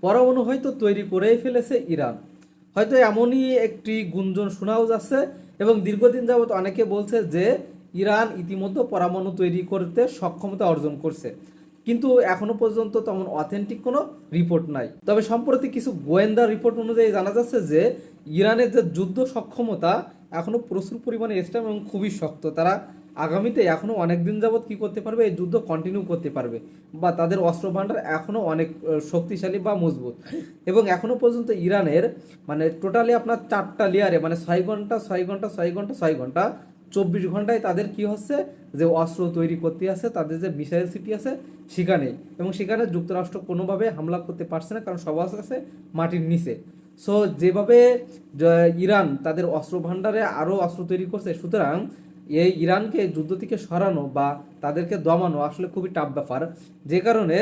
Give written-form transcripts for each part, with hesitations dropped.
পরমাণু হয়তো তৈরি করেই ফেলেছে ইরান। হয়তো এমনই একটি গুঞ্জন শোনাও যাচ্ছে এবং দীর্ঘদিন যাবত অনেকে বলছে যে ইরান ইতিমধ্যে পরমাণু তৈরি করতে সক্ষমতা অর্জন করছে, কিন্তু এখনো পর্যন্ত তেমন অথেন্টিক কোনো রিপোর্ট নাই। তবে সম্প্রতি কিছু গোয়েন্দা রিপোর্ট অনুযায়ী জানা যাচ্ছে যে ইরানের যে যুদ্ধ সক্ষমতা এখনো প্রচুর পরিমাণে স্ট্রং এবং খুবই শক্ত। তারা আগামীতে এখনো অনেক দিন যাবত কি করতে পারবে, এই যুদ্ধ কন্টিনিউ করতে পারবে, বা তাদের অস্ত্র ভান্ডার এখনো অনেক শক্তিশালী বা মজবুত। এবং এখনো পর্যন্ত ইরানের মানে টোটালি আপনার 4টা লেয়ারে মানে 6 ঘন্টা 6 ঘন্টা 6 ঘন্টা 6 ঘন্টা 24 ঘন্টায় তাদের কি হচ্ছে যে অস্ত্র তৈরি করতে আছে, তাদের যে মিসাইল সিটি আছে সেখানে, এবং সেখানে যুক্তরাষ্ট্র কোনোভাবে হামলা করতে পারছে না, কারণ সবার আছে মাটির নিচে। সো যেভাবে ইরান তাদের অস্ত্র ভান্ডারে আরও অস্ত্র তৈরি করছে, সুতরাং এই ইরানকে যুদ্ধ থেকে সরানো বা তাদেরকে দমানো আসলে খুবই টাফ ব্যাপার। যে কারণে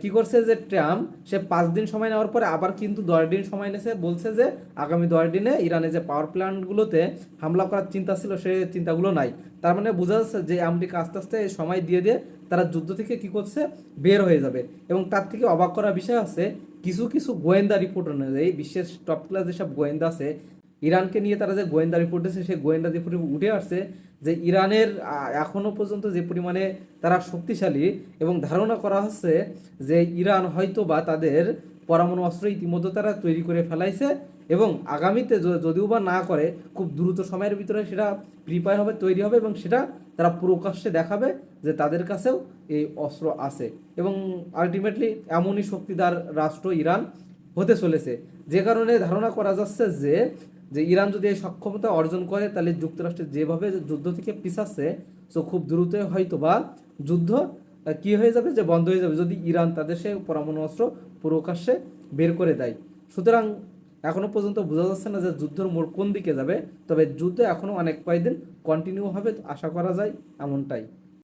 কি করছে যে ট্রাম্প সে 5 দিন সময় নেওয়ার পরে আবার কিন্তু 10 দিন সময় নিয়েছে, বলছে যে আগামী 10 দিনে ইরানে যে পাওয়ার প্ল্যান্টগুলোতে হামলা করার চিন্তা ছিল সে চিন্তাগুলো নাই। তার মানে বোঝা যাচ্ছে যে আমেরিকা আস্তে আস্তে সময় দিয়ে দিয়ে তারা যুদ্ধ থেকে কি করছে বের হয়ে যাবে। এবং তার থেকে অবাক করার বিষয় আছে, কিছু কিছু গোয়েন্দা রিপোর্ট অনুযায়ী বিশ্বের টপ ক্লাস যেসব গোয়েন্দা আছে ইরানকে নিয়ে তারা যে গোয়েন্দা রিপোর্ট দিয়েছে সেই গোয়েন্দা রিপোর্টে উঠে আসছে যে ইরানের এখনো পর্যন্ত যে পরিমাণে তারা শক্তিশালী, এবং ধারণা করা হচ্ছে যে ইরান হয়তো বা তাদের পরমাণু অস্ত্র ইতিমধ্যে তারা তৈরি করে ফেলাইছে, এবং আগামীতে যদিও বা না করে খুব দ্রুত সময়ের ভিতরে সেটা প্রিপেয়ার হবে, তৈরি হবে, এবং সেটা তারা প্রকাশ্যে দেখাবে যে তাদের কাছেও এই অস্ত্র আছে। এবং আলটিমেটলি এমনই শক্তিদার রাষ্ট্র ইরান হতে চলেছে। যে কারণে ধারণা করা যাচ্ছে যে যে ইরান যদি এই সক্ষমতা অর্জন করে তাহলে যুক্তরাষ্ট্রের যেভাবে যুদ্ধ থেকে পিছাচ্ছে, তো খুব দ্রুত হয়তো বা যুদ্ধ কি হয়ে যাবে যে বন্ধ হয়ে যাবে, যদি ইরান তাদের সে পরমাণু অস্ত্র প্রকাশ্যে বের করে দেয়। সুতরাং এখনো পর্যন্ত বোঝা যাচ্ছে না যে যুদ্ধের মোড় কোন দিকে যাবে, তবে যুদ্ধ এখনো অনেক কয়েকদিন কন্টিনিউ হবে আশা করা যায় এমনটাই।